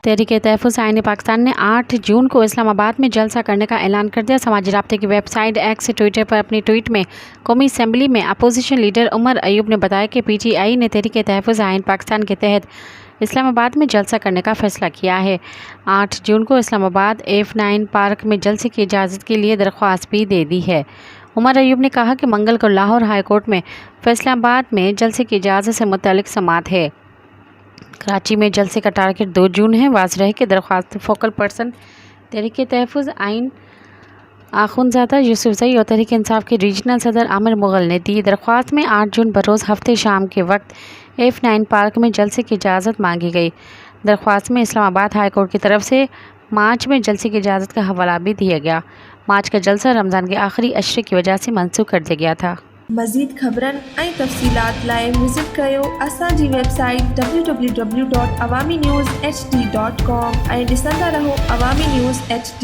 तहरीक-ए-तहफ़्फ़ुज़ आईन पाकिस्तान ने 8 जून को इस्लामाबाद में जलसा करने का ऐलान कर दिया। समाजी राब्ते की वेबसाइट एक्स ट्विटर पर अपनी ट्वीट में कौमी असम्बली में अपोजिशन लीडर उमर अयूब ने बताया कि PTI ने तहरीक-ए-तहफ़्फ़ुज़ आईन पाकिस्तान के तहत इस्लामाबाद में जलसा करने का फ़ैसला किया है। 8 जून को इस्लामाबाद F9 पार्क में जलसे की इजाज़त के लिए दरख्वास्त भी दे दी है। उमर अयूब ने कहा कि मंगल को लाहौर हाई कोर्ट में फैसलाबाद में जलसे की इजाज़त से मुतल्लिक़ समाअत है। कराची में जलसे का टारगेट 2 जून है। वाज़ेह है कि दरख्वास्त फोकल पर्सन तहरीक-ए-तहफ़्फ़ुज़ आईन आखुनज़ादा यूसुफ़ज़ई और तहरीक इंसाफ के रीजनल सदर आमिर मुग़ल ने दी। दरख्वास्त में 8 जून बरोज़ हफ्ते शाम के वक्त F9 पार्क में जलसे की इजाज़त मांगी गई। दरख्वास्त में इस्लामाबाद हाई कोर्ट की तरफ से मार्च में जलसे की इजाज़त का हवाला भी दिया गया। मार्च का जलसा रमज़ान के आखिरी अशरे की वजह से मनसूख कर दिया गया था। मज़ीद ख़बरन ऐं तफ़सीलात लाइ विज़िट कयो असांजी वेबसाइट www.awamiNewsHD.com ऐं ॾिसंदा रहो अवामी न्यूज़ HD।